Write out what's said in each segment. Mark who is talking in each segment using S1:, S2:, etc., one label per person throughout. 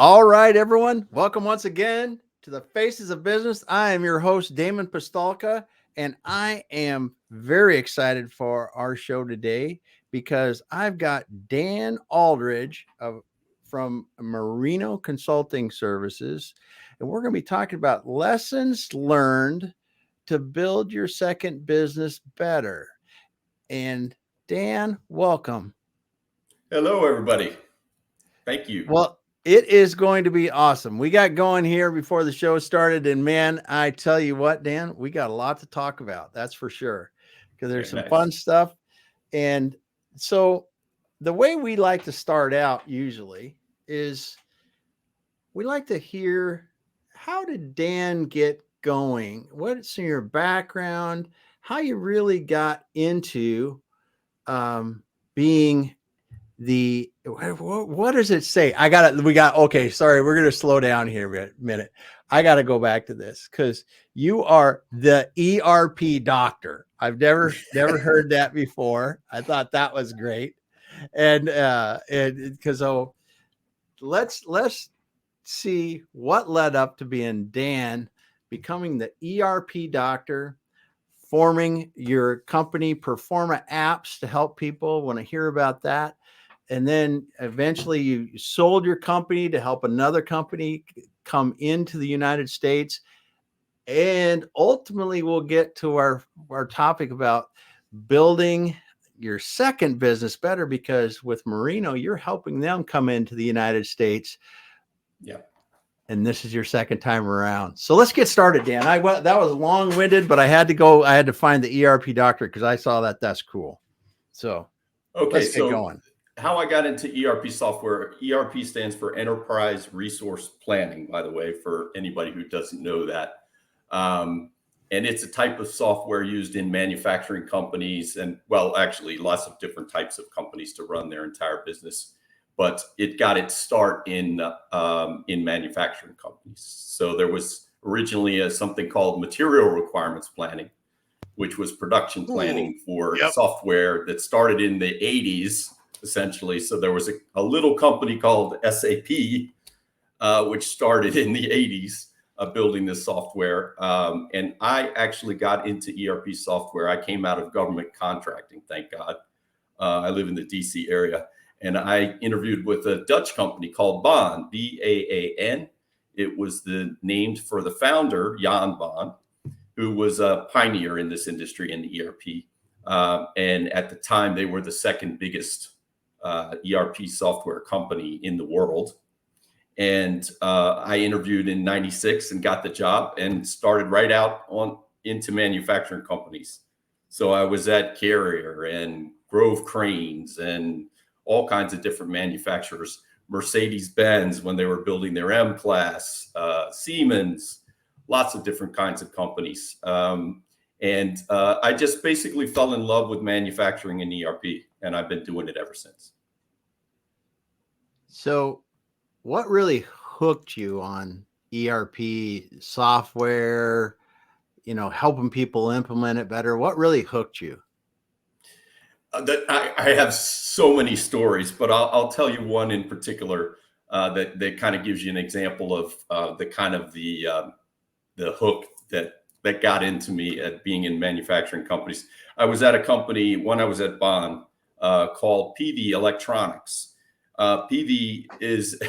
S1: All right, everyone. Welcome once again to the Faces of Business. I am your host, Damon Pistolka, and I am very excited for our show today because I've got Dan Aldridge from Merino Consulting Services, and we're going to be talking about lessons learned to build your second business better. And Dan, welcome.
S2: Hello, everybody. Thank you.
S1: Well, it is going to be awesome. We got going here before the show started, and man, I tell you what, Dan, we got a lot to talk about. That's for sure, because there's some
S2: Very
S1: fun
S2: nice.
S1: stuff. And so, the way we like to start out usually is we like to hear, how did Dan get going? What's in your background? How you really got into being what does it say? Okay, sorry, we're gonna slow down here a minute. I gotta go back to this because you are the ERP doctor. I've never heard that before. I thought that was great. And because let's see what led up to being Dan becoming the ERP doctor, forming your company Performa apps to help people. Want to hear about that? And then eventually you sold your company to help another company come into the United States. And ultimately we'll get to our topic about building your second business better, because with Merino, you're helping them come into the United States.
S2: Yeah.
S1: And this is your second time around. So let's get started, Dan. That was long-winded, but I had to find the ERP doctor because I saw that. That's cool. So
S2: Okay,
S1: let's get
S2: so
S1: going.
S2: how I got into ERP software. ERP stands for Enterprise Resource Planning, by the way, for anybody who doesn't know that. And it's a type of software used in manufacturing companies and, well, actually lots of different types of companies to run their entire business. But it got its start in manufacturing companies. So there was originally something called material requirements planning, which was production planning for software that started in the 80s, essentially. So there was a little company called SAP, which started in the 80s, building this software. And I actually got into ERP software. I came out of government contracting, thank God. I live in the DC area. And I interviewed with a Dutch company called Baan, Baan. It was named for the founder, Jan Baan, who was a pioneer in this industry in ERP. And at the time, they were the second biggest ERP software company in the world. And I interviewed in '96 and got the job and started right out into manufacturing companies. So I was at Carrier and Grove Cranes and all kinds of different manufacturers, Mercedes-Benz when they were building their M-Class, Siemens, lots of different kinds of companies. And I just basically fell in love with manufacturing and ERP, and I've been doing it ever since.
S1: So what really hooked you on ERP software, helping people implement it better? What really hooked you?
S2: I have so many stories, but I'll tell you one in particular that kind of gives you an example of the hook that got into me at being in manufacturing companies. I was at a company when I was at Baan called PV Electronics. PV is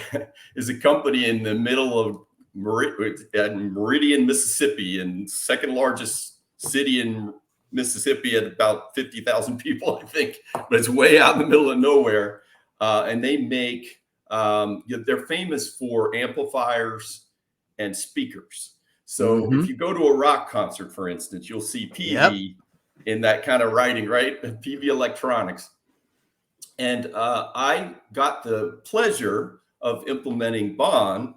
S2: a company in the middle of Meridian, Mississippi, and second largest city in Mississippi at about 50,000 people, I think, but it's way out in the middle of nowhere. And they make, they're famous for amplifiers and speakers. So if you go to a rock concert, for instance, you'll see PV in that kind of writing, right? PV Electronics. And I got the pleasure of implementing Baan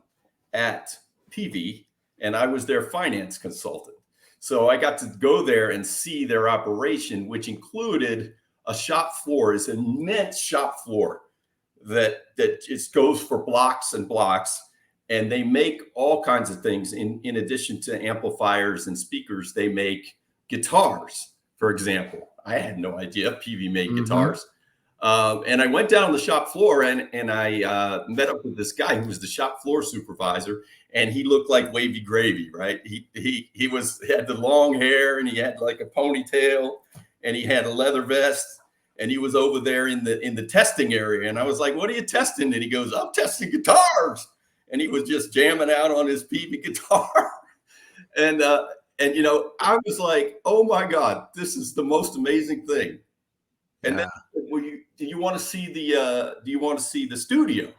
S2: at PV, and I was their finance consultant. So I got to go there and see their operation, which included a shop floor, is an immense shop floor that just goes for blocks and blocks. And they make all kinds of things. In addition to amplifiers and speakers, they make guitars, for example. I had no idea PV made guitars. And I went down on the shop floor and I met up with this guy who was the shop floor supervisor, and he looked like wavy gravy, right? He had the long hair, and he had like a ponytail, and he had a leather vest, and he was over there in the testing area. And I was like, "What are you testing?" And he goes, "I'm testing guitars." And he was just jamming out on his PV guitar. and you know, I was like, "Oh my God, this is the most amazing thing." And then, well, do you want to see the studio?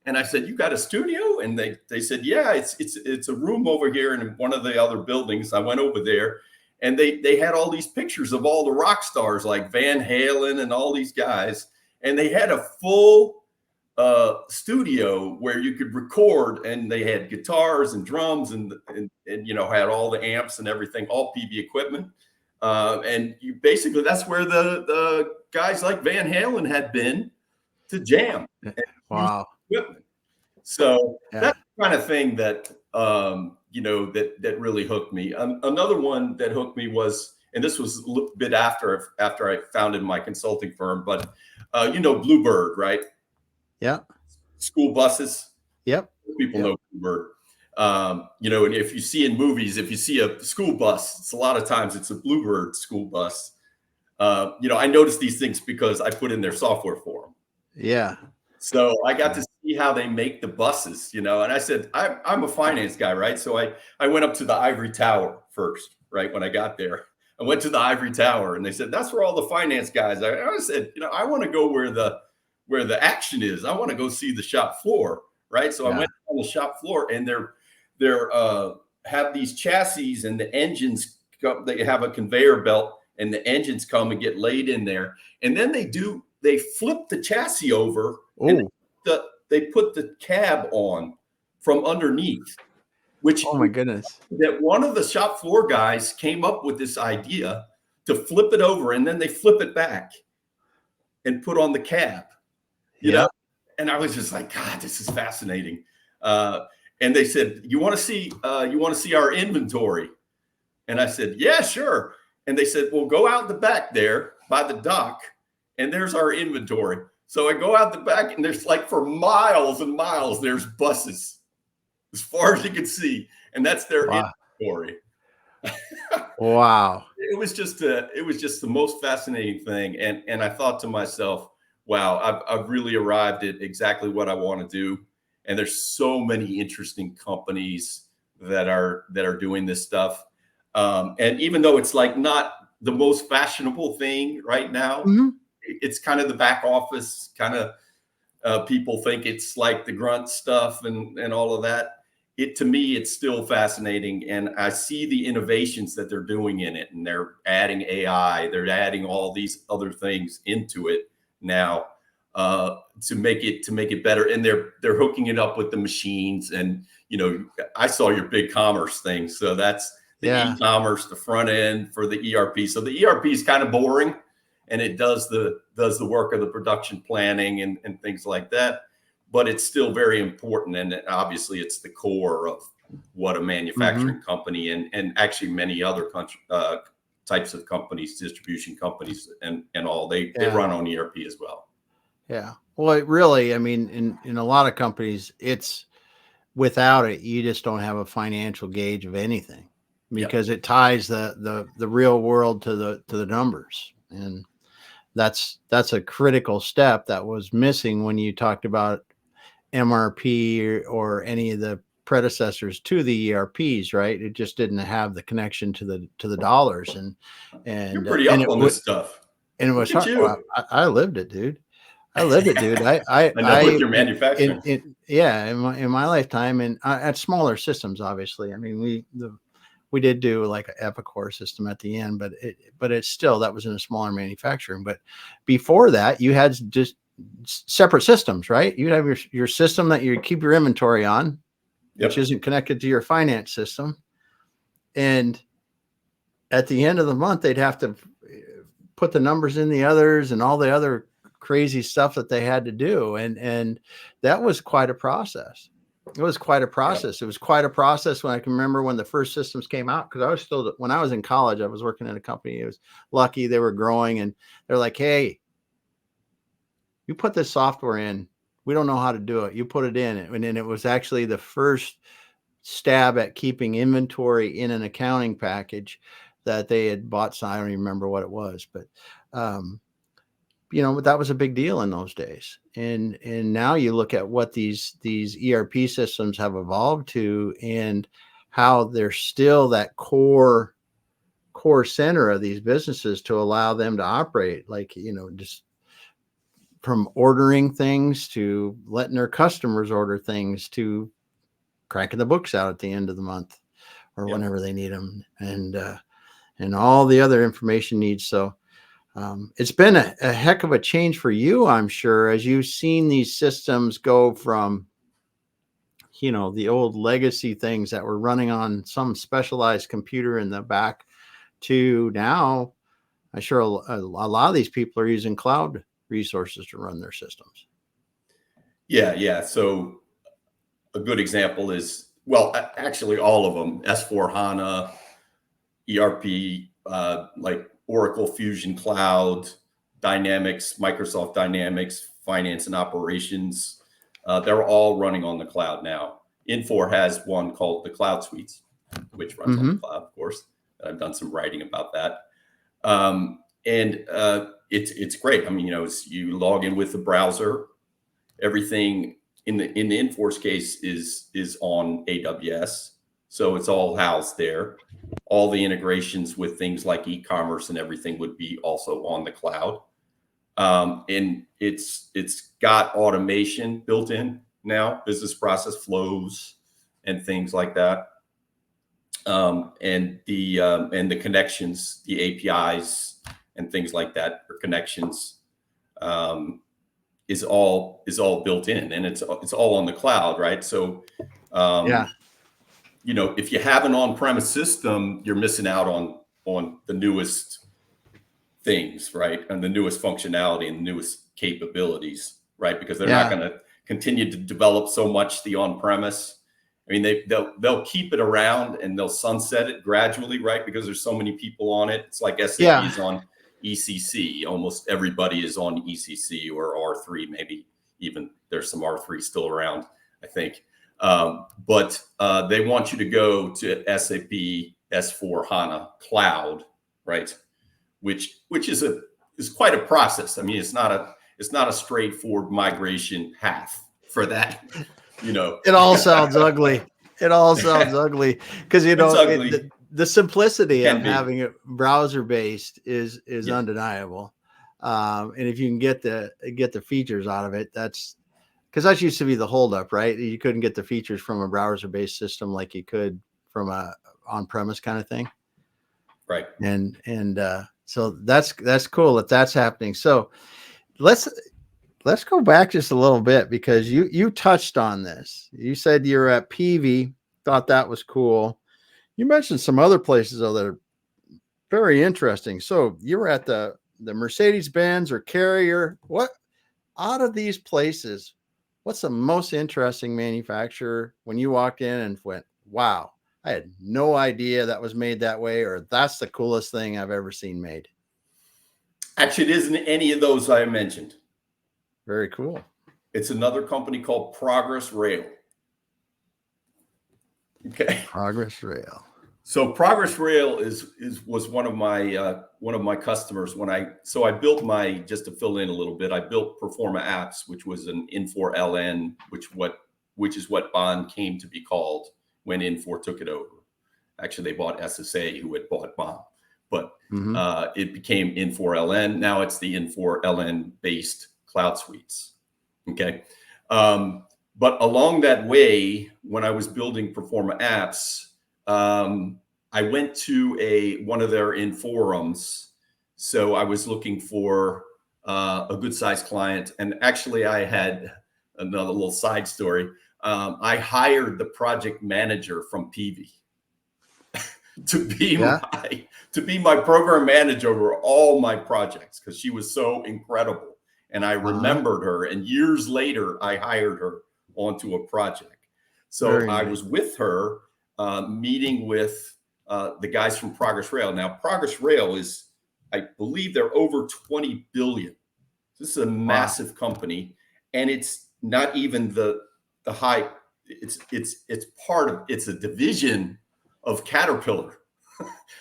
S2: And I said, "You got a studio?" And they said, "Yeah, it's a room over here in one of the other buildings." I went over there, and they had all these pictures of all the rock stars like Van Halen and all these guys, and they had a full studio where you could record, and they had guitars and drums and you know, had all the amps and everything, all PV equipment. And you basically, that's where the guys like Van Halen had been to jam.
S1: Wow.
S2: Equipment. So that's the kind of thing that, you know, that really hooked me. Another one that hooked me was, and this was a little bit after I founded my consulting firm, but you know, Bluebird, right?
S1: Yeah.
S2: School buses.
S1: Yep.
S2: People know Bluebird. You know, and if you see in movies, if you see a school bus, it's a lot of times it's a Bluebird school bus. You know, I noticed these things because I put in their software for them.
S1: Yeah.
S2: So I got to see how they make the buses, you know, and I said, I'm a finance guy, right? So I went up to the ivory tower first, right? When I got there, I went to the ivory tower, and they said, "That's where all the finance guys are." I said, you know, I want to go where the action is. I want to go see the shop floor, right? So I went on the shop floor, and they're have these chassis, and the engines they have a conveyor belt, and the engines come and get laid in there, and then they flip the chassis over, and they put the cab on from underneath, which,
S1: oh my goodness,
S2: that one of the shop floor guys came up with this idea to flip it over, and then they flip it back and put on the cab, you know? And I was just like, God, this is fascinating. And they said, you want to see our inventory? And I said, yeah, sure. And they said, well, go out the back there by the dock, and there's our inventory. So I go out the back, and there's like for miles and miles, there's buses as far as you can see. And that's their inventory.
S1: Wow.
S2: It was just the most fascinating thing. And I thought to myself, wow, I've really arrived at exactly what I want to do. And there's so many interesting companies that are doing this stuff. And even though it's like not the most fashionable thing right now, it's kind of the back office kind of people think it's like the grunt stuff and all of that. To me, it's still fascinating. And I see the innovations that they're doing in it, and they're adding AI, they're adding all these other things into it now to make it better. And they're hooking it up with the machines. And, you know, I saw your big commerce thing. So that's the e-commerce, the front end for the ERP. So the ERP is kind of boring, and it does the work of the production planning and things like that. But it's still very important. And obviously it's the core of what a manufacturing company and actually many other types of companies, distribution companies and all, they run on ERP as well. Yeah.
S1: Well, it really, I mean, in a lot of companies, it's without it, you just don't have a financial gauge of anything, because it ties the real world to the numbers. And that's a critical step that was missing when you talked about MRP or any of the predecessors to the ERPs, right? It just didn't have the connection to the dollars. And
S2: you're pretty up on this stuff.
S1: And it was hard. Well, I lived it, dude. I lived it, dude. I
S2: know with your manufacturing.
S1: In my lifetime, and at smaller systems, obviously. I mean, we did do like an Epicor system at the end, but it's still, that was in a smaller manufacturing. But before that, you had just separate systems, right? You have your system that you keep your inventory on, which isn't connected to your finance system. And at the end of the month, they'd have to put the numbers in the others and all the other crazy stuff that they had to do. And that was quite a process. It was quite a process. It was quite a process when I can remember when the first systems came out, because when I was in college, I was working in a company. It was lucky, they were growing, and they're like, hey, you put this software in. We don't know how to do it. You put it in, and then it was actually the first stab at keeping inventory in an accounting package that they had bought. So I don't even remember what it was, but that was a big deal in those days. And now you look at what these ERP systems have evolved to, and how they're still that core center of these businesses to allow them to operate, like, just from ordering things to letting their customers order things to cracking the books out at the end of the month or whenever they need them, and all the other information needs. So it's been a heck of a change for you, I'm sure, as you've seen these systems go from, the old legacy things that were running on some specialized computer in the back to now. I'm sure a lot of these people are using cloud resources to run their systems.
S2: Yeah. So a good example is, well, actually all of them: S/4HANA, ERP, like Oracle Fusion Cloud, Dynamics, Microsoft Dynamics, Finance and Operations. They're all running on the cloud now. Infor has one called the Cloud Suites, which runs on the cloud, of course. I've done some writing about that. It's great. I mean, you log in with the browser. Everything in the Infor's case is on AWS, so it's all housed there. All the integrations with things like e-commerce and everything would be also on the cloud. And it's got automation built in now, business process flows and things like that. And the connections, the APIs and things like that, or connections, is all built in, and it's all on the cloud, right? So, if you have an on-premise system, you're missing out on the newest things, right? And the newest functionality and the newest capabilities, right? Because they're not going to continue to develop so much the on-premise. I mean, they'll keep it around and they'll sunset it gradually, right? Because there's so many people on it. It's like SAP is on ECC. Almost everybody is on ECC or R3, maybe even there's some R3 still around, I think. But they want you to go to SAP S/4HANA Cloud, right? Which is quite a process. I mean, it's not a straightforward migration path for that.
S1: It all sounds ugly. It all sounds ugly because the simplicity of having it browser based is undeniable. And if you can get the features out of it, that's because that used to be the holdup, right? You couldn't get the features from a browser based system like you could from a on-premise kind of thing.
S2: Right.
S1: And so that's cool that's happening. So let's go back just a little bit, because you touched on this. You said you're at PV, thought that was cool. You mentioned some other places though that are very interesting. So you were at the Mercedes-Benz or Carrier. What out of these places, what's the most interesting manufacturer when you walked in and went, wow, I had no idea that was made that way, or that's the coolest thing I've ever seen made?
S2: Actually, it isn't any of those I mentioned.
S1: Very cool.
S2: It's another company called Progress Rail. Okay.
S1: Progress Rail.
S2: So Progress Rail was one of my customers when I built just to fill in a little bit, I built Performa Apps, which was an Infor LN, which is what Bond came to be called when Infor took it over. Actually, they bought SSA, who had bought Bond, but it became Infor LN. Now it's the Infor LN based cloud suites. Okay. But along that way, when I was building Performa Apps, I went to one of their inforums. So I was looking for a good sized client. And actually I had another little side story. I hired the project manager from PV to be my program manager over all my projects, because she was so incredible. And I remembered her, and years later, I hired her onto a project. So I was with her, meeting with the guys from Progress Rail. Now, Progress Rail is, I believe they're over 20 billion This is a massive company, and it's not even the high. It's a division of Caterpillar.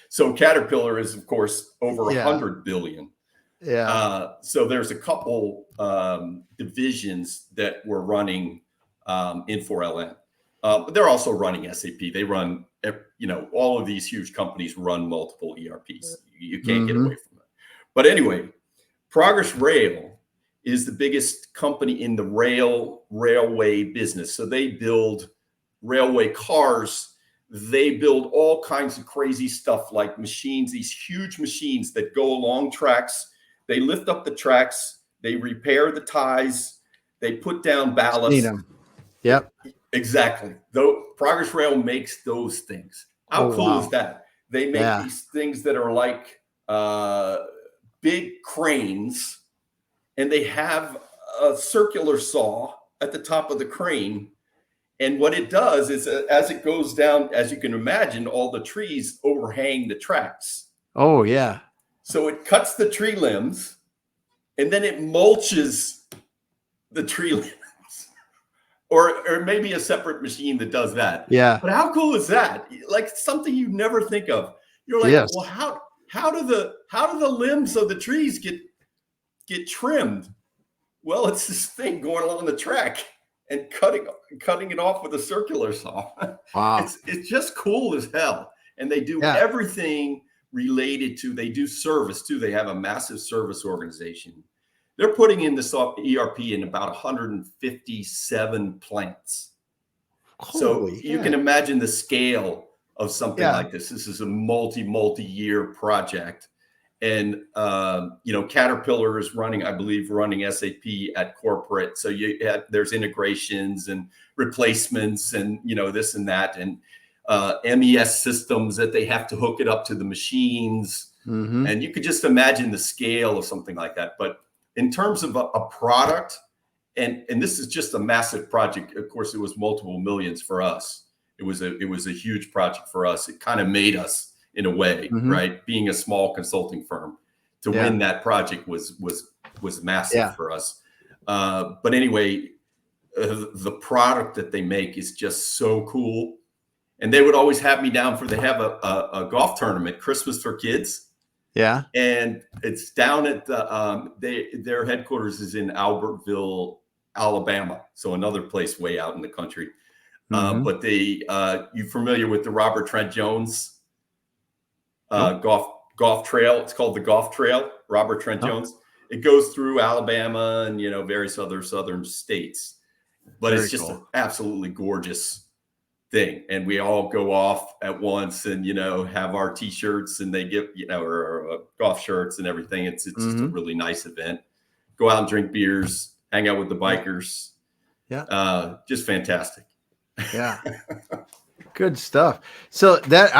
S2: So Caterpillar is, of course, over 100 billion.
S1: Yeah.
S2: So there's a couple divisions that we're running in 4LN. But they're also running SAP. They run, all of these huge companies run multiple ERPs. You can't get away from it. But anyway, Progress Rail is the biggest company in the railway business. So they build railway cars. They build all kinds of crazy stuff like machines, these huge machines that go along tracks. They lift up the tracks. They repair the ties. They put down ballast.
S1: Need them. Yep.
S2: Exactly. Though Progress Rail makes those things. How cool is that? They make these things that are like big cranes, and they have a circular saw at the top of the crane. And what it does is as it goes down, as you can imagine, all the trees overhang the tracks.
S1: Oh, yeah.
S2: So it cuts the tree limbs, and then it mulches the tree limbs. Or maybe a separate machine that does that.
S1: Yeah.
S2: But how cool is that? Like something you never think of. You're like, well, how do the limbs of the trees get trimmed? Well, it's this thing going along the track and cutting it off with a circular saw.
S1: Wow.
S2: It's just cool as hell. And they do everything related to, they do service too. They have a massive service organization. They're putting in the ERP in about 157 plants. So you can imagine the scale of something like this. This is a multi-year project. And, Caterpillar is running SAP at corporate. So there's integrations and replacements and, this and that, and MES systems that they have to hook it up to the machines. And you could just imagine the scale of something like that. But in terms of a product, and this is just a massive project. Of course, it was multiple millions for us. It was a huge project for us. It kind of made us in a way, right? Being a small consulting firm, to win that project was massive for us. But anyway, the product that they make is just so cool. And they would always have me down they have a golf tournament, Christmas for Kids.
S1: Yeah.
S2: And it's down at their headquarters is in Albertville, Alabama. So another place way out in the country. But you familiar with the Robert Trent Jones golf trail? It's called the Golf Trail, Robert Trent Jones. It goes through Alabama and, various other southern states. But it's just an absolutely gorgeous thing. And we all go off at once and, have our T-shirts, and they give, our golf shirts and everything. It's just a really nice event. Go out and drink beers, hang out with the bikers. Yeah. Just fantastic.
S1: Yeah. Good stuff. So that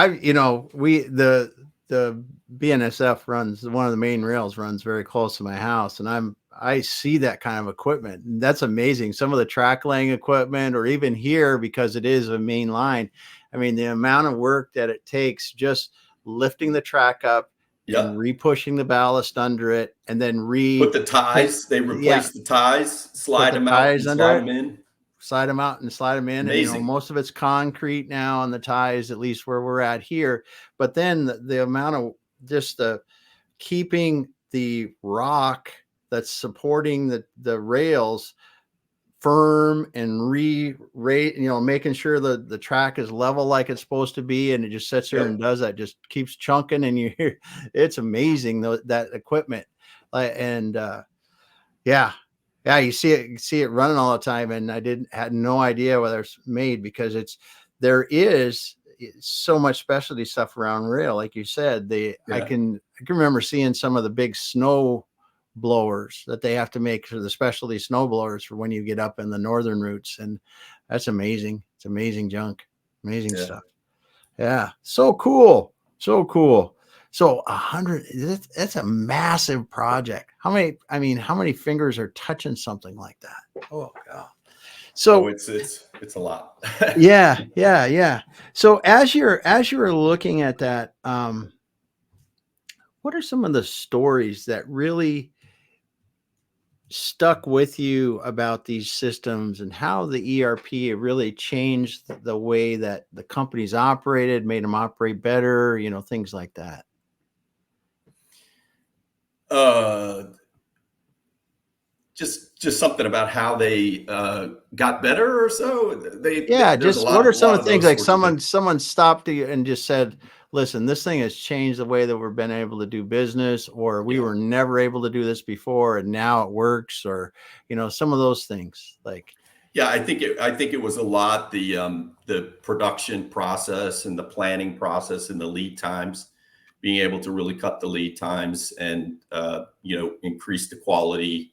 S1: the BNSF runs, one of the main rails runs very close to my house, and I see that kind of equipment. And that's amazing. Some of the track laying equipment, or even here, because it is a main line. I mean, the amount of work that it takes just lifting the track up and re-pushing the ballast under it, and then
S2: put the ties. They replace the ties, slide them out, and slide them in.
S1: Slide them out and slide them in.
S2: Amazing.
S1: And, most of it's concrete now on the ties, at least where we're at here. But then the amount of just keeping the rock that's supporting the rails firm and making sure the track is level like it's supposed to be, and it just sits there and does that, just keeps chunking, and you hear it's amazing that equipment. You see it running all the time, and I had no idea whether it's made, because there is so much specialty stuff around rail, like you said. I can remember seeing some of the big snow blowers that they have to make for the specialty snow blowers for when you get up in the northern routes, and that's amazing. It's amazing junk, amazing stuff. Yeah, so cool. So 100, that's a massive project. How many fingers are touching something like that? Oh God. So
S2: it's a lot.
S1: Yeah. So as you're looking at that, what are some of the stories that really stuck with you about these systems and how the ERP really changed the way that the companies operated, made them operate better, things like that?
S2: Uh, just something about how they got better or so.
S1: Yeah,
S2: There's a
S1: just what are some
S2: lot
S1: of
S2: of
S1: the things
S2: those
S1: like
S2: sorts of things.
S1: someone stopped you and just said, "Listen, this thing has changed the way that we've been able to do business," or "We
S2: Yeah.
S1: were never able to do this before and now it works," or some of those things. Like,
S2: Yeah, I think it was a lot the production process and the planning process and the lead times, being able to really cut the lead times and increase the quality,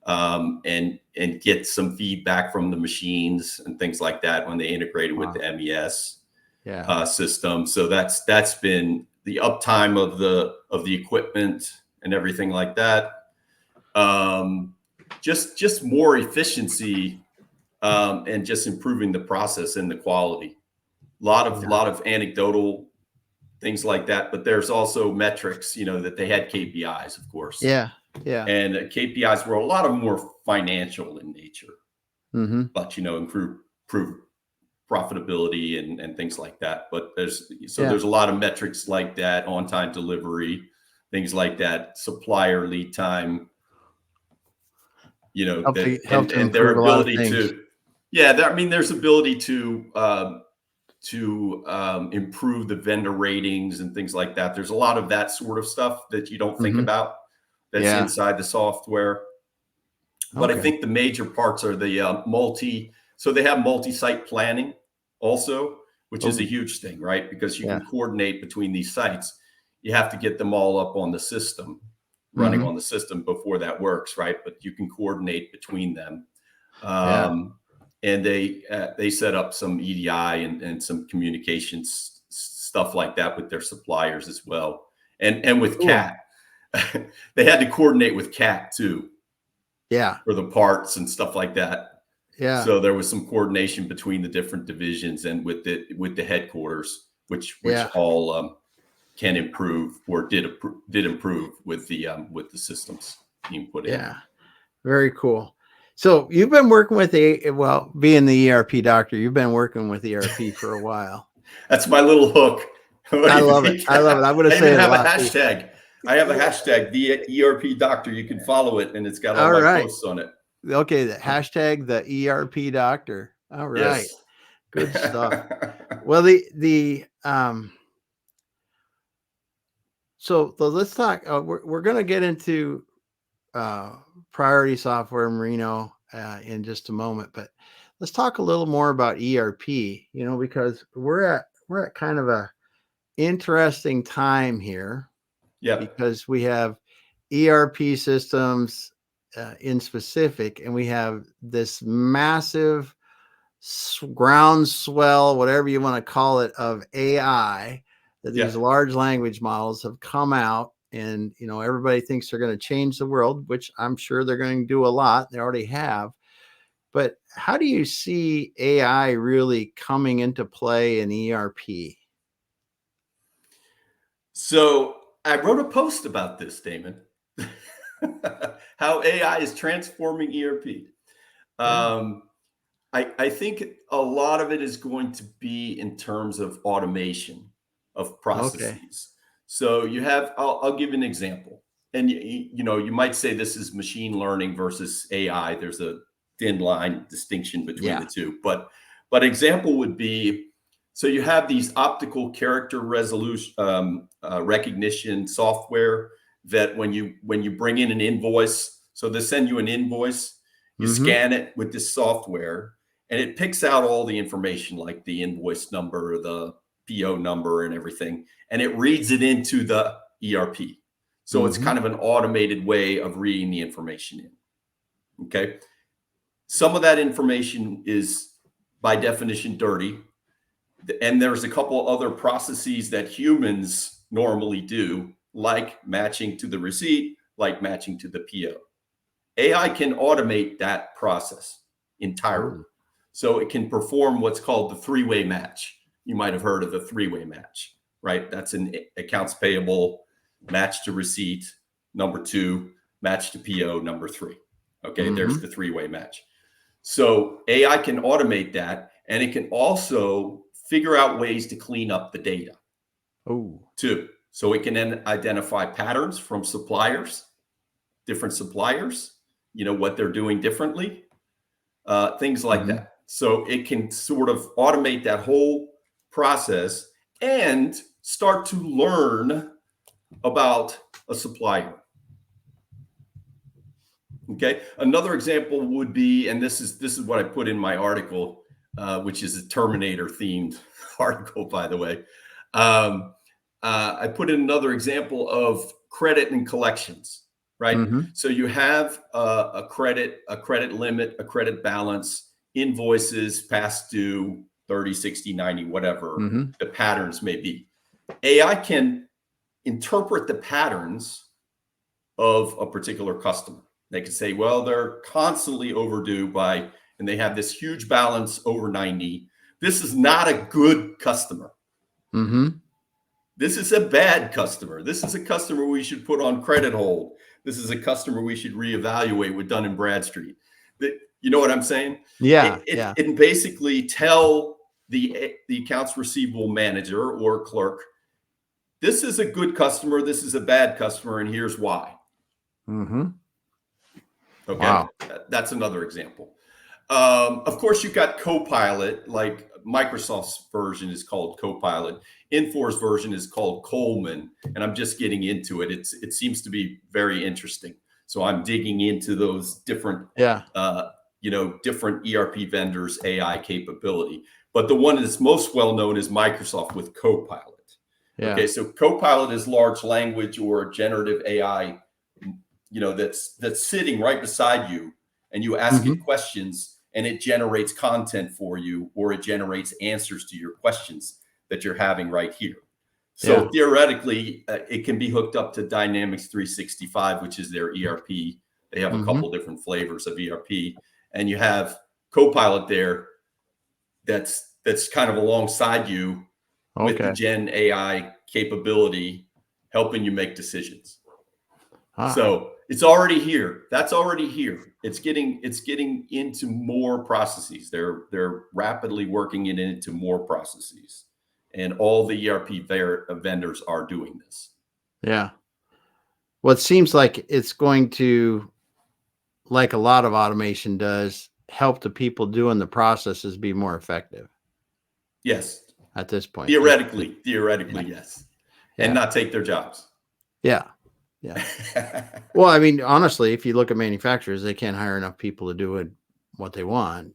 S2: and get some feedback from the machines and things like that when they integrated with
S1: wow,
S2: the MES
S1: yeah,
S2: system. So that's been the uptime of the equipment and everything like that. Um, just more efficiency, and just improving the process and the quality.
S1: yeah,
S2: Lot of anecdotal things like that, but there's also metrics, that they had KPIs, of course,
S1: yeah, yeah.
S2: and KPIs were a lot of more financial in nature,
S1: Mm-hmm.
S2: but improve profitability and things like that. But
S1: Yeah,
S2: there's a lot of metrics like that: on time delivery, things like that, supplier lead time,
S1: help to
S2: and their
S1: improve a lot of
S2: ability
S1: things.
S2: to, yeah, there's ability to improve the vendor ratings and things like that. There's a lot of that sort of stuff that you don't think
S1: Mm-hmm.
S2: about that's
S1: Yeah.
S2: inside the software. But I
S1: Okay.
S2: think the major parts are the so they have multi-site planning also, which is a
S1: Oh,
S2: huge thing, right? Because you
S1: yeah.
S2: can coordinate between these sites. You have to get them all up on the system, running
S1: Mm-hmm.
S2: on the system before that works, right? But you can coordinate between them.
S1: Yeah.
S2: Um, and they set up some EDI and some communications stuff like that with their suppliers as well, and with
S1: Cool.
S2: CAT. They had to coordinate with CAT too
S1: Yeah.
S2: for the parts and stuff like that.
S1: Yeah.
S2: So there was some coordination between the different divisions and with the headquarters, which
S1: Yeah.
S2: all can improve or did improve with the systems being put in.
S1: Yeah. Very cool. So you've been working with being the ERP doctor, you've been working with ERP for a while.
S2: That's my little hook. What do
S1: I
S2: you
S1: love it.
S2: think?
S1: I love it. I'm going to
S2: I
S1: say
S2: even
S1: it a
S2: have a
S1: lot too.
S2: hashtag. I have a hashtag, the ERP doctor. You can follow it, and it's got all
S1: All
S2: my
S1: right.
S2: posts on it.
S1: Okay. The hashtag, the ERP doctor. All right.
S2: Yes.
S1: Good stuff. Well, so let's talk, we're going to get into uh, priority software, Merino, in just a moment, but let's talk a little more about ERP, because we're at kind of a interesting time here,
S2: Yep.
S1: because we have ERP systems in specific, and we have this massive groundswell, whatever you want to call it, of AI, that these
S2: Yep.
S1: large language models have come out. And, everybody thinks they're going to change the world, which I'm sure they're going to do a lot. They already have. But how do you see AI really coming into play in ERP?
S2: So I wrote a post about this, Damon. How AI is transforming ERP.
S1: Yeah.
S2: Um, I think a lot of it is going to be in terms of automation of
S1: Okay.
S2: processes. So you have, I'll give you an example. And you might say this is machine learning versus AI. There's a thin line distinction between
S1: Yeah.
S2: the two. But example would be, so you have these optical character resolution recognition software that when you bring in an invoice, so they send you an invoice, you
S1: Mm-hmm.
S2: scan it with this software, and it picks out all the information like the invoice number, the PO number, and everything, and it reads it into the ERP. So it's
S1: Mm-hmm.
S2: kind of an automated way of reading the information in. Okay. Some of that information is by definition dirty. And there's a couple other processes that humans normally do, like matching to the receipt, like matching to the PO. AI can automate that process entirely.
S1: Ooh.
S2: So it can perform what's called the three-way match. You might have heard of the three-way match, right? That's an accounts payable, match to receipt, number two, match to PO, number three. Okay, there's the three-way match. So AI can automate that, and it can also figure out ways to clean up the data too. So it can then identify patterns from suppliers, different suppliers, what they're doing differently, things like that. So it can sort of automate that whole process and start to learn about a supplier. Okay. Another example would be, and this is what I put in my article, which is a Terminator themed article, by the way. I put in another example of credit and collections, right? So you have a credit limit, a credit balance, invoices past due, 30, 60, 90, whatever the patterns may be. AI can interpret the patterns of a particular customer. They can say, well, they're constantly overdue and they have this huge balance over 90. This is not a good customer. This is a bad customer. This is a customer we should put on credit hold. This is a customer we should reevaluate with Dun & Bradstreet. You know what I'm saying?
S1: Yeah.
S2: It can basically tell the accounts receivable manager or clerk, this is a good customer, this is a bad customer, and here's why. Okay, wow. That's another example. Of course, you've got Copilot, like Microsoft's version is called Copilot. Infor's version is called Coleman, and I'm just getting into it. It seems to be very interesting. So I'm digging into those different, different ERP vendors' AI capability. But the one that's most well known is Microsoft with Copilot. Okay, so Copilot is large language or generative AI, that's sitting right beside you, and you ask it questions, and it generates content for you, or it generates answers to your questions that you're having right here. So theoretically, it can be hooked up to Dynamics 365, which is their ERP. They have a couple different flavors of ERP, and you have Copilot there that's kind of alongside you with the Gen AI capability, helping you make decisions. So it's already here. That's already here. It's getting into more processes. They're rapidly working it into more processes, and all the ERP vendors are doing this.
S1: Yeah. Well, it seems like it's going to, like a lot of automation does, help the people doing the processes be more effective.
S2: Yes.
S1: At this point.
S2: Theoretically, yes. And not take their jobs. Yeah.
S1: Well, I mean, honestly, if you look at manufacturers, they can't hire enough people to do what they want.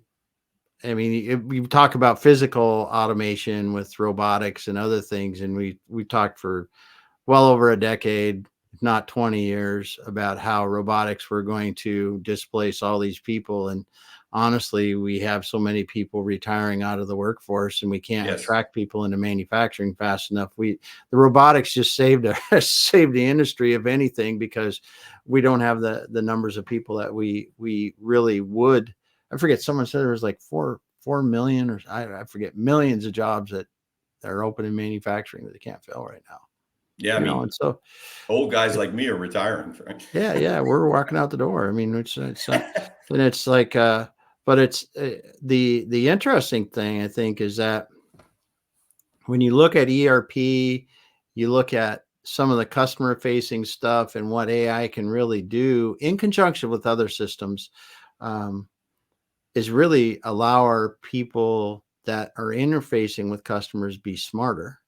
S1: I mean, we talk about physical automation with robotics and other things, and we talked for well over a decade, if not 20 years, about how robotics were going to displace all these people. And honestly, we have so many people retiring out of the workforce, and we can't attract people into manufacturing fast enough. The robotics just saved the industry, if anything, because we don't have the numbers of people that we really would. I forget, someone said there was like 4 million, or I forget, millions of jobs that are open in manufacturing that they can't fill right now.
S2: Yeah, I mean, and so old guys like me are retiring, Frank.
S1: Yeah, we're walking out the door. I mean, it's and it's like, but it's the interesting thing, I think, is that when you look at ERP, you look at some of the customer facing stuff and what AI can really do in conjunction with other systems, is really allow our people that are interfacing with customers be smarter.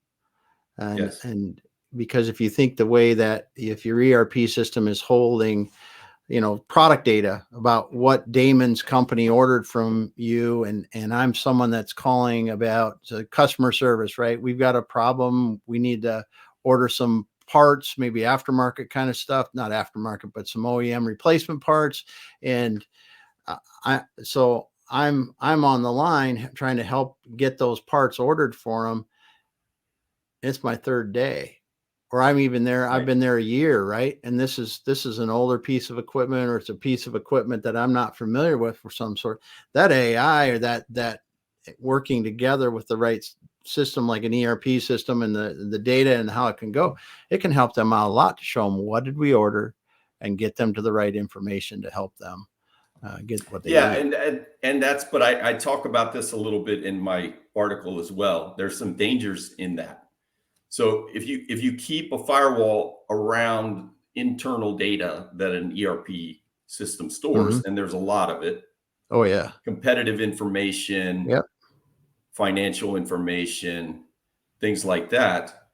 S1: And because if you think the way that if your ERP system is holding, product data about what Damon's company ordered from you, and I'm someone that's calling about customer service, right? We've got a problem. We need to order some parts, maybe aftermarket kind of stuff, not aftermarket, but some OEM replacement parts. And I'm on the line trying to help get those parts ordered for them. It's my third day, or I'm even there. Right. I've been there a year. Right. And this is an older piece of equipment, or it's a piece of equipment that I'm not familiar with for some sort. That AI or that working together with the right system, like an ERP system, and the data and how it can go, it can help them out a lot to show them what did we order and get them to the right information to help them get what they
S2: Yeah,
S1: need.
S2: and that's, but I talk about this a little bit in my article as well. There's some dangers in that. So if you keep a firewall around internal data that an ERP system stores, and there's a lot of it,
S1: Oh yeah.
S2: competitive information,
S1: Yep.
S2: financial information, things like that.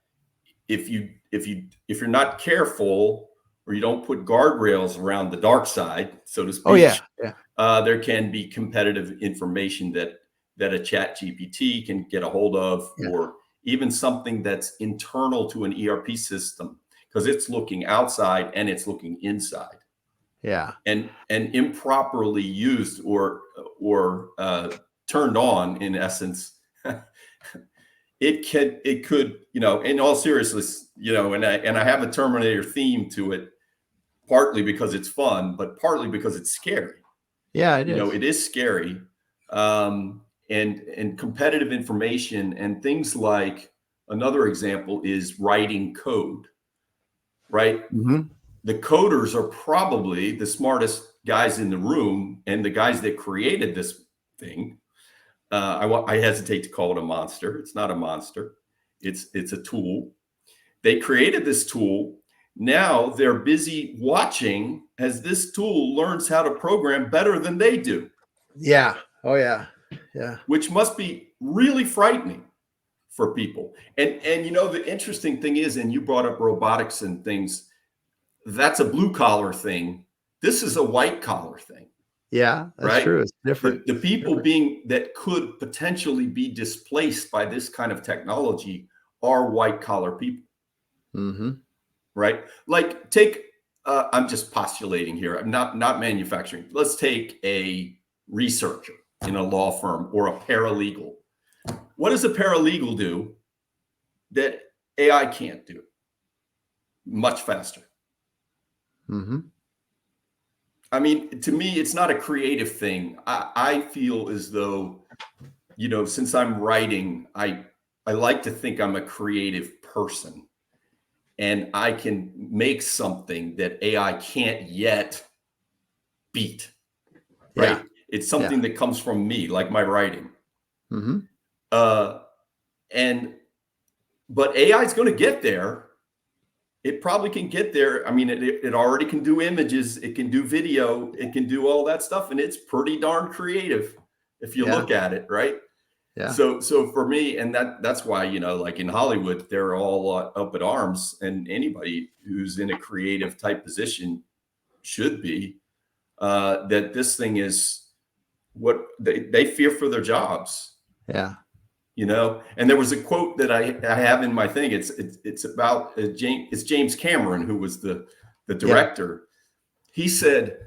S2: If you're not careful, or you don't put guardrails around the dark side, so to speak,
S1: Oh yeah. Yeah.
S2: there can be competitive information that a chat GPT can get a hold of,
S1: Yeah.
S2: or even something that's internal to an ERP system, because it's looking outside and it's looking inside.
S1: Yeah.
S2: And improperly used or turned on, in essence, it could, in all seriousness, and I have a Terminator theme to it, partly because it's fun, but partly because it's scary.
S1: Yeah, it is.
S2: It is scary. And competitive information, and things like, another example is writing code, right? The coders are probably the smartest guys in the room, and the guys that created this thing. I hesitate to call it a monster. It's not a monster. It's a tool. They created this tool. Now they're busy watching as this tool learns how to program better than they do.
S1: Yeah. Oh yeah. Yeah.
S2: Which must be really frightening for people. And the interesting thing is, and you brought up robotics and things, that's a blue collar thing. This is a white collar thing.
S1: Yeah, that's
S2: right?
S1: true. It's different.
S2: The people that could potentially be displaced by this kind of technology are white collar people. Right? Like, take, I'm just postulating here. I'm not manufacturing. Let's take a researcher in a law firm, or a paralegal. What does a paralegal do that AI can't do? Much faster. I mean, to me, it's not a creative thing. I feel as though, since I'm writing, I like to think I'm a creative person, and I can make something that AI can't yet beat. Right?
S1: Yeah.
S2: It's something that comes from me, like my writing. But AI is going to get there. It probably can get there. I mean, it already can do images, it can do video, it can do all that stuff, and it's pretty darn creative if you look at it, right?
S1: Yeah.
S2: So for me, and that's why, like in Hollywood, they're all up at arms, and anybody who's in a creative type position should be, that this thing is what they fear for their jobs.
S1: Yeah.
S2: And there was a quote that I have in my thing. It's about James Cameron, who was the director. He said,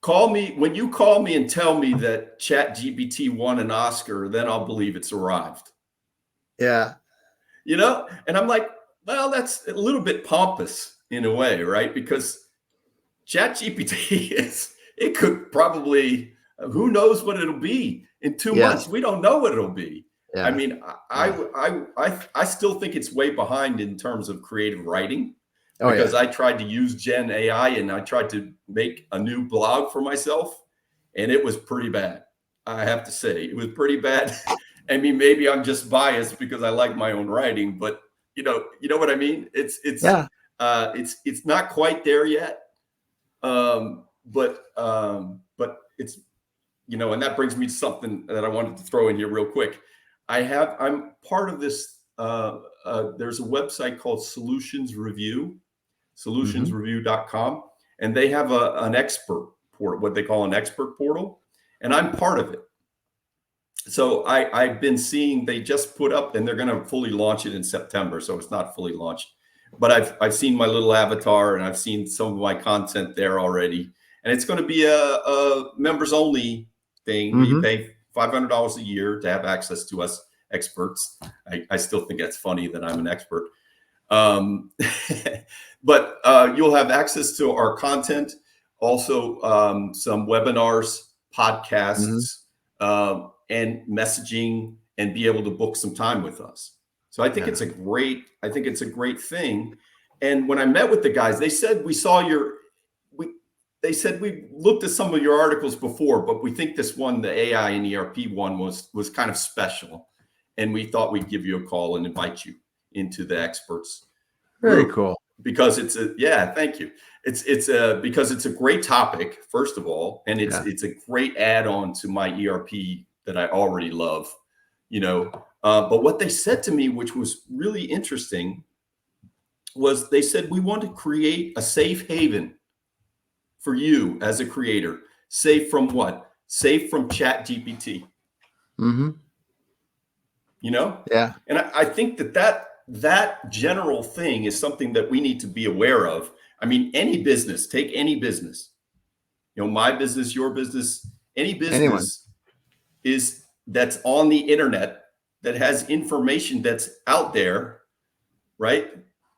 S2: when you call me and tell me that ChatGPT won an Oscar, then I'll believe it's arrived.
S1: Yeah.
S2: And I'm like, well, that's a little bit pompous in a way, right? Because ChatGPT it could probably, who knows what it'll be in 2 months. We don't know what it'll be. Yeah. I mean, I still think it's way behind in terms of creative writing, because I tried to use Gen AI, and I tried to make a new blog for myself, and it was pretty bad. I have to say, it was pretty bad. I mean, maybe I'm just biased because I like my own writing, but you know what I mean? It's not quite there yet. But it's, and that brings me to something that I wanted to throw in here real quick. I'm part of this. There's a website called solutionsreview.com, and they have an expert portal, what they call an expert portal, and I'm part of it. So I've been seeing, they just put up, and they're going to fully launch it in September. So it's not fully launched, but I've seen my little avatar, and I've seen some of my content there already. And it's going to be a members only thing. Where you pay $500 a year to have access to us experts. I still think that's funny that I'm an expert. But you'll have access to our content, also some webinars, podcasts, and messaging, and be able to book some time with us. So I think it's a great thing. And when I met with the guys, they said, we saw they said, we looked at some of your articles before, but we think this one, the AI and ERP one, was kind of special, and we thought we'd give you a call and invite you into the experts
S1: Very
S2: group
S1: cool.
S2: because thank you. Because it's a great topic, first of all, and it's a great add-on to my ERP that I already love, but what they said to me, which was really interesting, was they said, we want to create a safe haven for you as a creator. Safe from what? Safe from Chat GPT.
S1: Mm-hmm. Yeah.
S2: And I think that general thing is something that we need to be aware of. I mean, any business, take any business, my business, your business, any business that's on the internet that has information that's out there, right?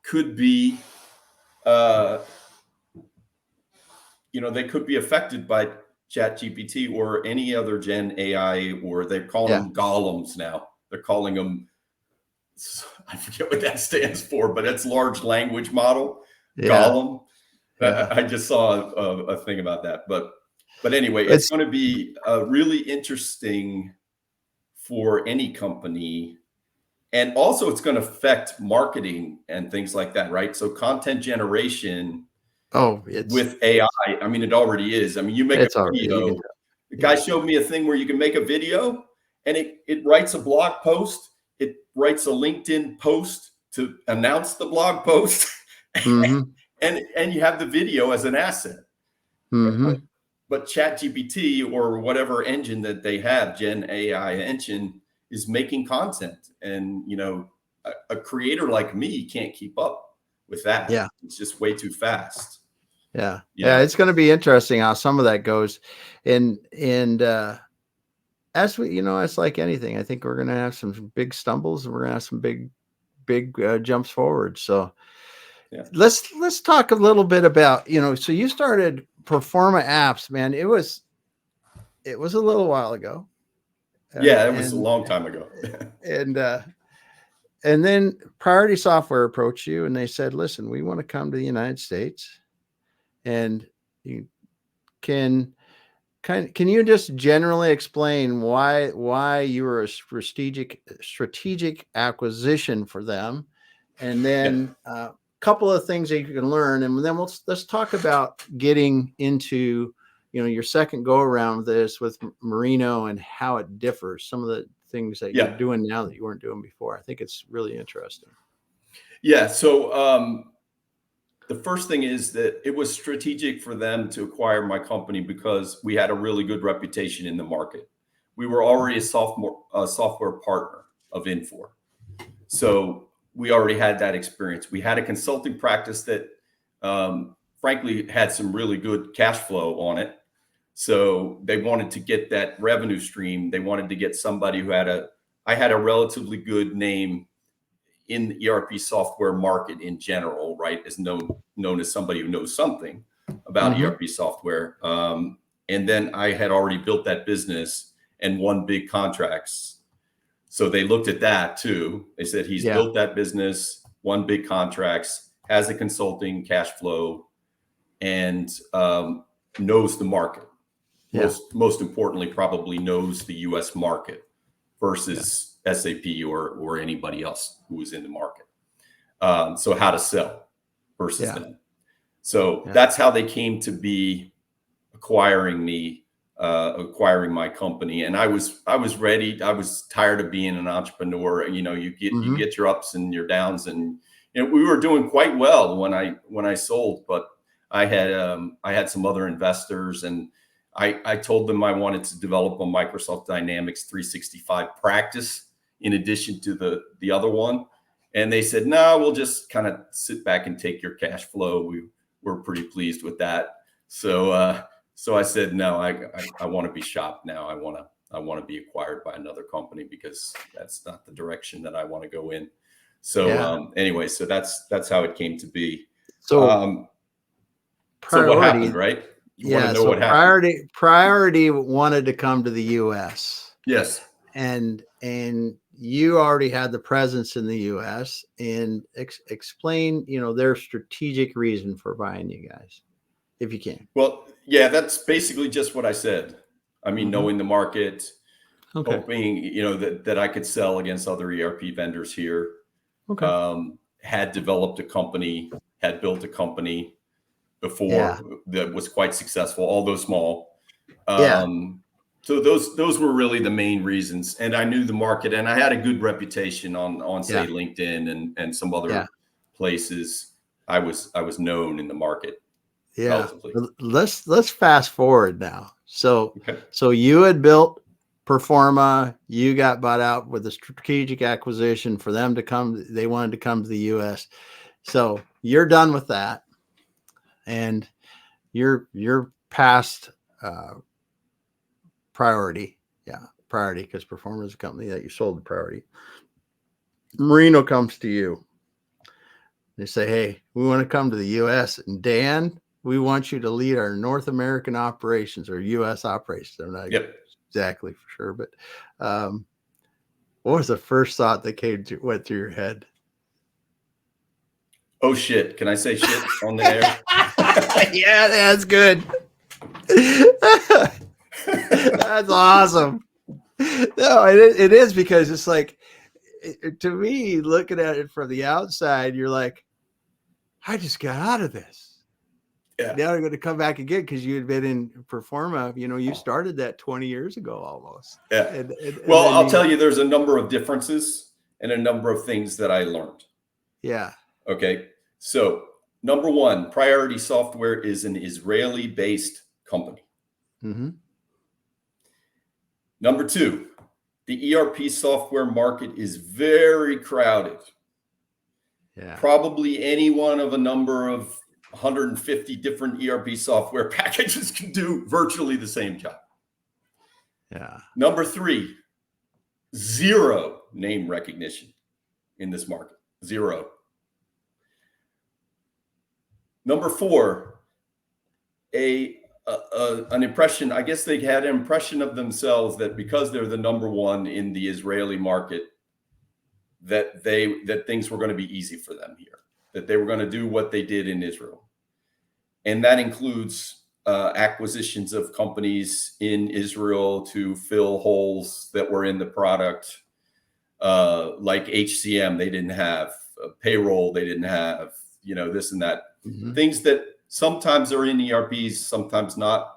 S2: Could be, they could be affected by Chat GPT or any other Gen AI, or they're calling them golems now. They're calling them, I forget what that stands for, but it's large language model, golem. I just saw a thing about that, but anyway, it's going to be really interesting for any company. And also it's going to affect marketing and things like that, right? So content generation with AI, I mean, it already is. I mean, you make a video. The guy showed me a thing where you can make a video and it writes a blog post. It writes a LinkedIn post to announce the blog post.
S1: Mm-hmm.
S2: and you have the video as an asset.
S1: Mm-hmm.
S2: But ChatGPT or whatever engine that they have, Gen AI engine, is making content. And, a creator like me can't keep up with that.
S1: Yeah.
S2: It's just way too fast.
S1: Yeah. It's going to be interesting how some of that goes. And as we, it's like anything. I think we're going to have some big stumbles and we're going to have some big jumps forward. So let's talk a little bit about, so you started Performa Apps, man. It was a little while ago.
S2: It was a long time ago.
S1: And then Priority Software approached you and they said, listen, we want to come to the United States, and you can you just generally explain why you were a strategic acquisition for them, and then a couple of things that you can learn, and then let's talk about getting into your second go around with this with Merino and how it differs, some of the things that you're doing now that you weren't doing before. I think it's really interesting.
S2: So the first thing is that it was strategic for them to acquire my company because we had a really good reputation in the market. We were already a software partner of Infor. So we already had that experience. We had a consulting practice that frankly had some really good cash flow on it. So they wanted to get that revenue stream. They wanted to get somebody who I had a relatively good name in the ERP software market in general, right? Is known as somebody who knows something about ERP software. And then I had already built that business and won big contracts. So they looked at that too. They said, he's built that business, won big contracts, has a consulting cash flow, and knows the market. Most importantly, probably knows the US market versus SAP or anybody else who was in the market. So how to sell versus them. So that's how they came to be acquiring me, acquiring my company. And I was ready. I was tired of being an entrepreneur. You get your ups and your downs, and we were doing quite well when I sold, but I had some other investors, and I told them I wanted to develop a Microsoft Dynamics 365 practice in addition to the other one. And they said, no, we'll just kind of sit back and take your cash flow. We're pretty pleased with that. So I said, no, I want to be shopped now. I want to be acquired by another company because that's not the direction that I want to go in. So anyway, so that's how it came to be. So what happened, right? You want to know what happened?
S1: Priority wanted to come to the US.
S2: Yes.
S1: And you already had the presence in the US, and explain, their strategic reason for buying you guys. if you can.
S2: Well, yeah, that's basically just what I said. I mean, knowing the market,
S1: Okay.
S2: hoping, you know, that I could sell against other ERP vendors here.
S1: Okay.
S2: Had developed a company, had built a company
S1: Yeah.
S2: before that was quite successful, although small.
S1: Yeah.
S2: So those were really the main reasons. And I knew the market, and I had a good reputation on say
S1: Yeah.
S2: LinkedIn and some other
S1: Yeah.
S2: places. I was known in the market
S1: Yeah.
S2: relatively.
S1: Let's fast forward now. So
S2: Okay.
S1: so you had built Performa, you got bought out with a strategic acquisition for them to come. They wanted to come to the US. So you're done with that. And you're past Priority. Yeah. Priority, because Performa is a company that you sold to Priority. Merino comes to you. They say, hey, we want to come to the US, and Dan, we want you to lead our North American operations or US operations. I'm not exactly for sure, but what was the first thought that went through your head?
S2: Oh shit! Can I say shit on the air?
S1: Yeah, that's good. That's awesome. No, it is, because it's like, to me, looking at it from the outside, you're like, I just got out of this.
S2: Yeah.
S1: Now I'm going to come back again, because you had been in Performa. You know, you started that 20 years ago almost.
S2: Yeah.
S1: And
S2: Well, I'll tell you, there's a number of differences and a number of things that I learned.
S1: Yeah.
S2: Okay. So, number one, Priority Software is an Israeli-based company.
S1: Mm-hmm.
S2: Number two, the ERP software market is very crowded.
S1: Yeah.
S2: Probably any one of a number of 150 different ERP software packages can do virtually the same job.
S1: Yeah.
S2: Number three, zero name recognition in this market. Zero. Number four, an impression, I guess they had an impression of themselves that because they're the number one in the Israeli market, that things were going to be easy for them here, that they were going to do what they did in Israel. And that includes acquisitions of companies in Israel to fill holes that were in the product, like HCM, they didn't have payroll, they didn't have, you know, this and that.
S1: Mm-hmm.
S2: Things that sometimes are in ERPs, sometimes not.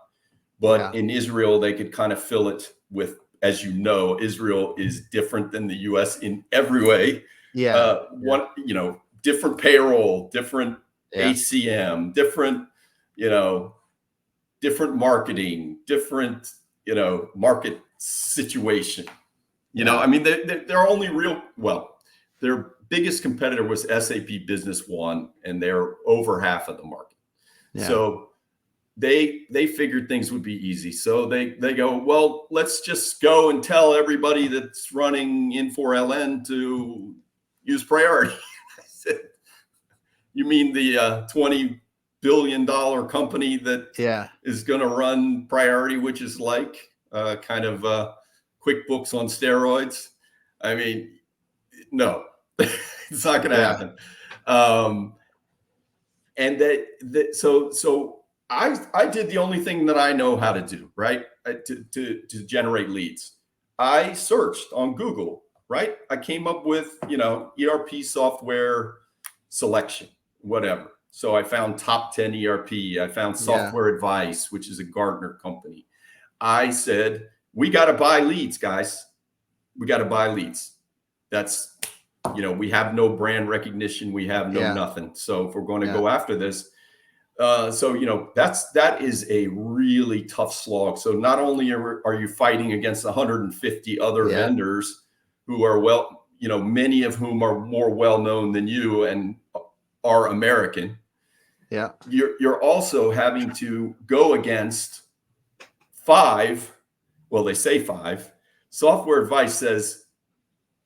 S2: But in Israel, they could kind of fill it with, as you know, Israel is different than the US in every way.
S1: Yeah.
S2: One, you know, different payroll, different HCM, different, you know, different marketing, different, you know, market situation. You know, I mean, they're only real, well, their biggest competitor was SAP Business One, and they're over half of the market. Yeah. So they figured things would be easy. So they go, well, let's just go and tell everybody that's running Infor-LN to use Priority. I said, you mean the $20 billion company that is going to run Priority, which is like kind of QuickBooks on steroids? I mean, no, it's not going to happen. And so I did the only thing that I know how to do, right? To generate leads. I searched on Google, right? I came up with, you know, ERP software selection, whatever. So I found top 10 ERP. I found Software Advice, which is a Gartner company. I said, we got to buy leads, guys. We got to buy leads. That's, you know, we have no brand recognition. We have no nothing. So if we're going to go after this, so, you know, that is a really tough slog. So not only are you fighting against 150 other vendors who are, well, you know, many of whom are more well-known than you and are American. Yeah. You're also having to go against 5. Well, they say 5. Software Advice says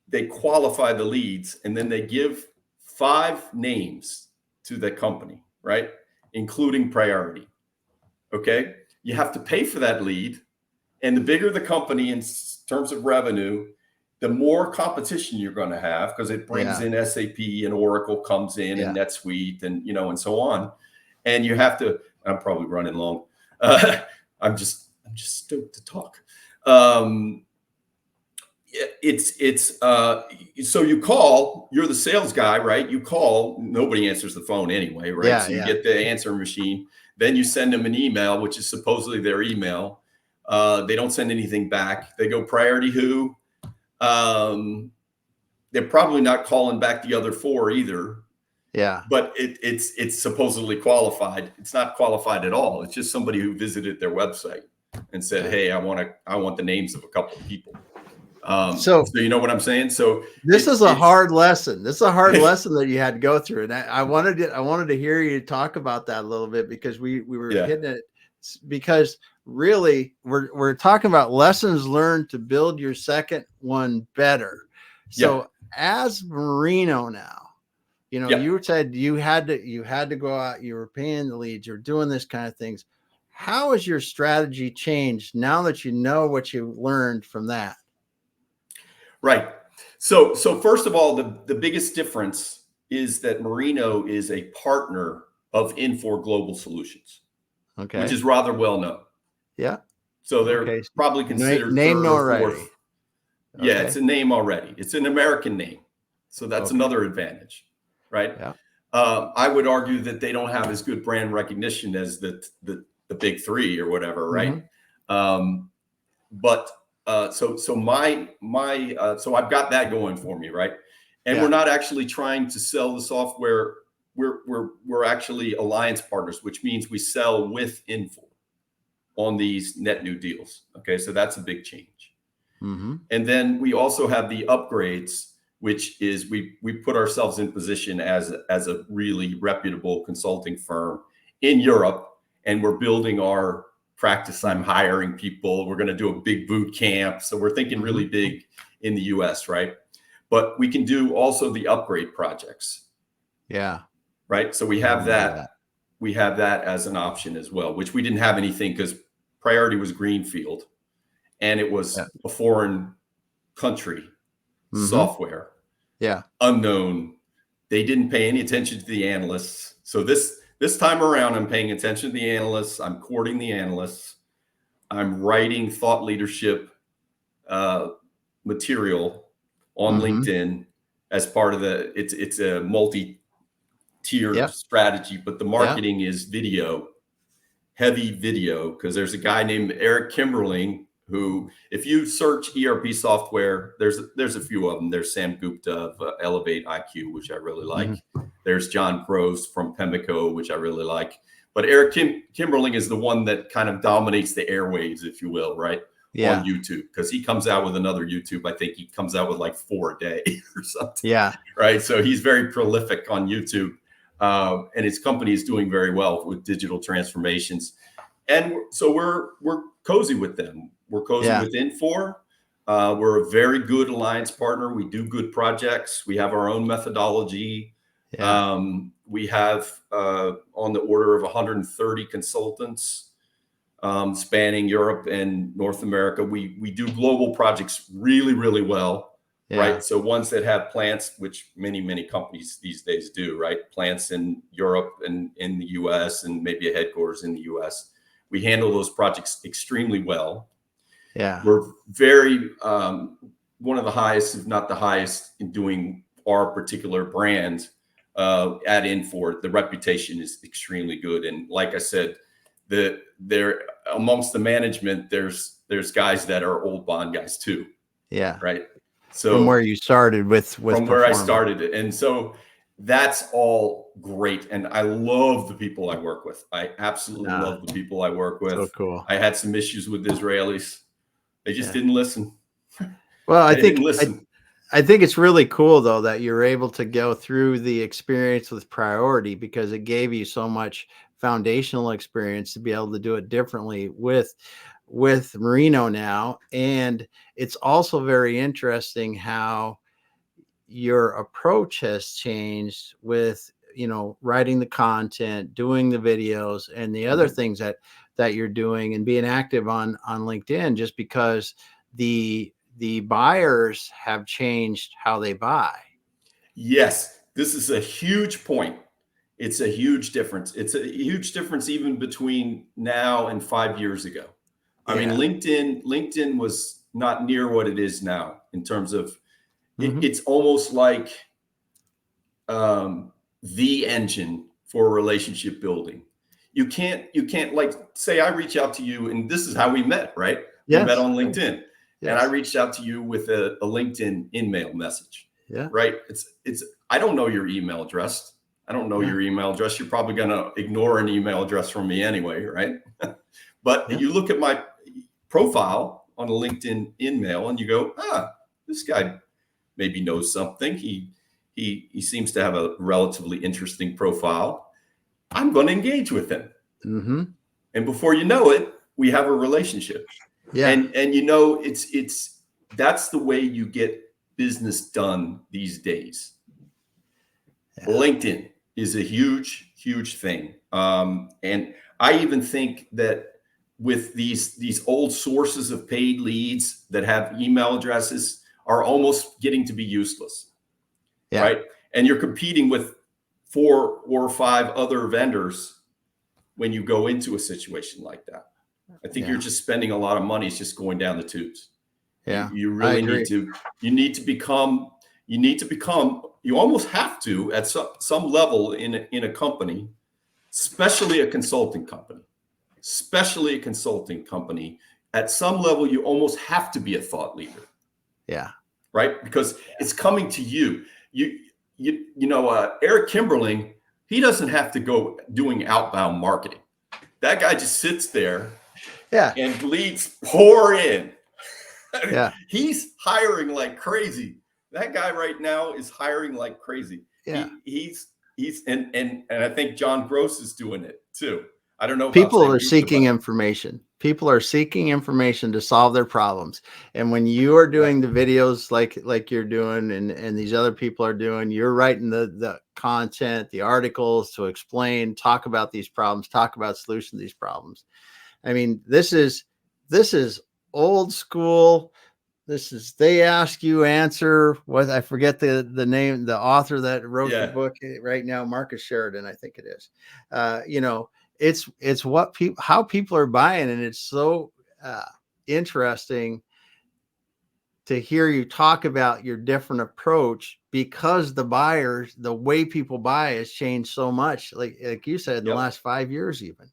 S2: they qualify the leads and then they give 5 names to the company, right? Including Priority. Okay. You have to pay for that lead. And the bigger the company in terms of revenue, the more competition you're going to have, because it brings in SAP and Oracle comes in and NetSuite and, you know, and so on. And you have to, I'm probably running long. I'm just stoked to talk. So you call, you're the sales guy, right? You call, nobody answers the phone anyway, right?
S1: Yeah,
S2: So you
S1: yeah.
S2: get the answer machine, then you send them an email, which is supposedly their email. They don't send anything back. They go priority who. They're probably not calling back the other 4 either.
S1: Yeah.
S2: But it's supposedly qualified. It's not qualified at all. It's just somebody who visited their website and said,
S1: Yeah.
S2: "Hey, I want the names of a couple of people."
S1: So
S2: So you know what I'm saying? So
S1: this is a hard lesson. This is a hard lesson that you had to go through. And I wanted to hear you talk about that a little bit, because we were hitting it, because really we're talking about lessons learned to build your second one better. So as Merino now, you know, you said you had to go out, you were paying the leads, you're doing this kind of things. How has your strategy changed now that you know what you learned from that?
S2: Right. So first of all, the biggest difference is that Merino is a partner of Infor Global Solutions, which is rather well known.
S1: Yeah.
S2: So they're probably considered
S1: name
S2: third or
S1: already.
S2: fourth. Yeah, it's a name already. It's an American name. So that's another advantage, right?
S1: Yeah.
S2: I would argue that they don't have as good brand recognition as the big 3 or whatever, right? But so I've got that going for me, right? And we're not actually trying to sell the software. We're actually alliance partners, which means we sell with Infor on these net new deals. Okay, so that's a big change. And then we also have the upgrades, which is we put ourselves in position as a really reputable consulting firm in Europe, and we're building our practice. I'm hiring people. We're going to do a big boot camp. So we're thinking really big in the US, right? But we can do also the upgrade projects.
S1: Yeah.
S2: Right. So we have that. We have that as an option as well, which we didn't have anything because priority was greenfield and it was a foreign country software.
S1: Yeah.
S2: Unknown. They didn't pay any attention to the analysts. So this time around, I'm paying attention to the analysts. I'm courting the analysts. I'm writing thought leadership material on LinkedIn as part of it's a multi-tiered strategy, but the marketing is video, heavy video, because there's a guy named Eric Kimberling who, if you search ERP software, there's a few of them. There's Sam Gupta of Elevate IQ, which I really like. There's John Gross from Pemmico, which I really like. But Eric Kimberling is the one that kind of dominates the airwaves, if you will, right? On YouTube, because he comes out with another YouTube. I think he comes out with like 4 a day or something.
S1: Yeah.
S2: Right. So he's very prolific on YouTube. And his company is doing very well with digital transformations. And so we're cozy with them. We're cozy with Infor. We're a very good alliance partner. We do good projects. We have our own methodology. We have on the order of 130 consultants spanning Europe and North America. We do global projects really, really well. Right. So ones that have plants, which many companies these days do, right? Plants in Europe and in the US and maybe a headquarters in the US. We handle those projects extremely well.
S1: Yeah.
S2: We're very, one of the highest, if not the highest, in doing our particular brand at Infor. The reputation is extremely good. And like I said, there amongst the management, there's guys that are old bond guys too.
S1: Yeah.
S2: Right. So
S1: from where you started with
S2: from where I started it. And so that's all great. And I love the people I work with. I absolutely love the people I work with.
S1: So cool.
S2: I had some issues with Israelis. They just didn't listen.
S1: Well, I think it's really cool though that you're able to go through the experience with priority, because it gave you so much foundational experience to be able to do it differently with Merino now. And it's also very interesting how your approach has changed with, you know, writing the content, doing the videos, and the other things that you're doing, and being active on LinkedIn, just because the buyers have changed how they buy.
S2: Yes, this is a huge point It's a huge difference. It's a huge difference even between now and 5 years ago. I mean, LinkedIn was not near what it is now in terms of it's almost like the engine for relationship building. You can't like say I reach out to you, and this is how we met, right? We met on LinkedIn, and I reached out to you with a LinkedIn in-mail message. Right. It's I don't know your email address. I don't know your email address. You're probably going to ignore an email address from me anyway, right? But you look at my profile on a LinkedIn in-mail and you go, this guy maybe knows something. He seems to have a relatively interesting profile. I'm going to engage with him. And before you know it, we have a relationship. And you know, that's the way you get business done these days. LinkedIn is a huge, huge thing. And I even think that with these old sources of paid leads that have email addresses are almost getting to be useless. Right. And you're competing with 4 or 5 other vendors when you go into a situation like that. I think you're just spending a lot of money. It's just going down the tubes. You really need to become, you almost have to at some level in a company, especially a consulting company, at some level, you almost have to be a thought leader. Right. Because it's coming to you. You know, Eric Kimberling, he doesn't have to go doing outbound marketing. That guy just sits there and leads pour in. He's hiring like crazy. That guy right now is hiring like crazy. He's and I think John Gross is doing it too. I don't know.
S1: People are seeking information. People are seeking information to solve their problems. And when you are doing the videos like you're doing and these other people are doing, you're writing the content, the articles to explain, talk about these problems, talk about solutions to these problems. I mean, this is old school. This is, they ask you answer what, I forget the name, the author that wrote the book right now, Marcus Sheridan, I think it is. You know, it's what people, how people are buying. And it's so interesting to hear you talk about your different approach, because the buyers, the way people buy has changed so much. Like you said, in the last 5 years, even.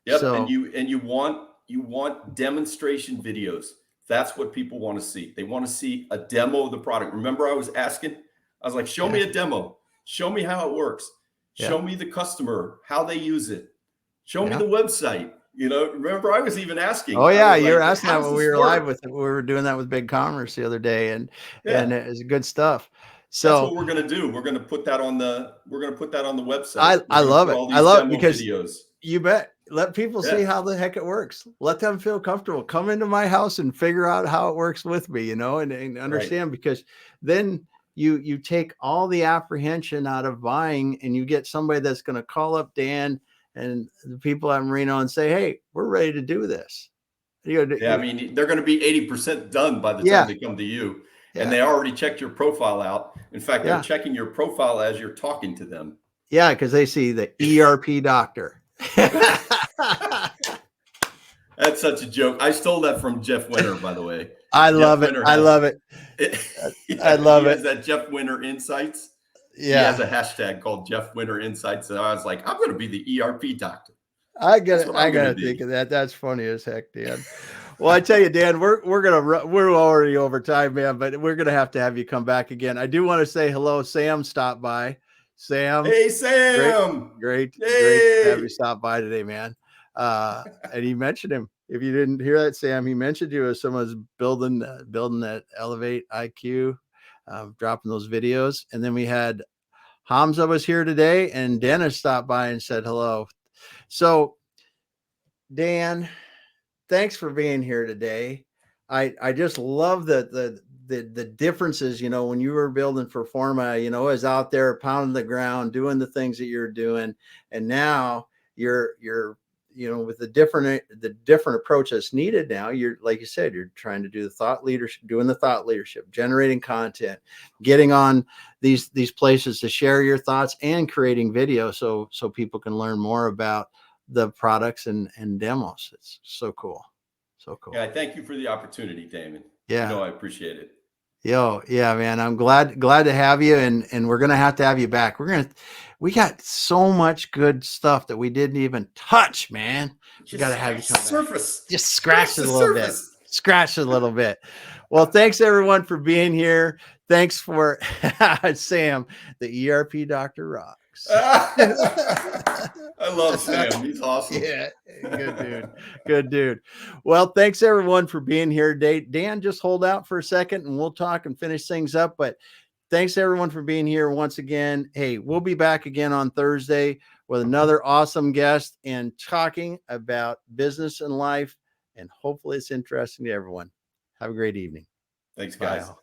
S1: So,
S2: and you want demonstration videos. That's what people want to see. They want to see a demo of the product. Remember, I was like, show me a demo. Show me how it works. Show me the customer, how they use it. Show me the website. You know, remember, I was even asking.
S1: Oh yeah, you were asking that when we were live with it. We were doing that with Big Commerce the other day, and it was good stuff. So
S2: that's what we're going to do. We're going to put that on the website.
S1: I love it. I love it because
S2: videos.
S1: You bet. Let people see how the heck it works. Let them feel comfortable. Come into my house and figure out how it works with me, you know, and understand, because then you take all the apprehension out of buying, and you get somebody that's going to call up Dan and the people at Merino and say, hey, we're ready to do this.
S2: I mean, they're going to be 80% done by the time they come to you. And they already checked your profile out. In fact, they're checking your profile as you're talking to them.
S1: Yeah, because they see the ERP doctor.
S2: That's such a joke. I stole that from Jeff Winter, by the way.
S1: I love it. I love it. I love it.
S2: That Jeff Winter Insights.
S1: Yeah.
S2: He has a hashtag called Jeff Winter Insights. And I was like, I'm going to be the ERP doctor.
S1: I got to think of that. That's funny as heck, Dan. Well, I tell you, Dan, we're already over time, man, but we're going to have you come back again. I do want to say hello. Sam stopped by. Sam.
S2: Hey, Sam.
S1: Great to have you stop by today, man. And he mentioned him. If you didn't hear that, Sam, he mentioned you as someone's building that Elevate IQ, dropping those videos. And then we had Hamza was here today, and Dennis stopped by and said hello. So, Dan, thanks for being here today. I just love the differences, you know, when you were building for Forma, you know, is out there pounding the ground, doing the things that you're doing. And now you're with the different approach that's needed now, you're, like you said, you're trying to do the thought leadership, generating content, getting on these places to share your thoughts, and creating video so people can learn more about the products and demos. It's so cool. So cool.
S2: Yeah, thank you for the opportunity, Damon.
S1: Yeah.
S2: I appreciate it.
S1: Yeah, man. I'm glad to have you, and we're gonna have to have you back. We got so much good stuff that we didn't even touch, man. We gotta have you come
S2: surface.
S1: Back. Just scratch it a little bit. Scratch it a little bit. Well, thanks everyone for being here. Thanks for Sam, the ERP Doctor rocks.
S2: I love Sam. He's awesome.
S1: Yeah, good dude. Well, thanks everyone for being here today. Dan, just hold out for a second and we'll talk and finish things up. But thanks everyone for being here once again. Hey, we'll be back again on Thursday with another awesome guest and talking about business and life. And hopefully it's interesting to everyone. Have a great evening.
S2: Thanks, guys.
S1: Bye.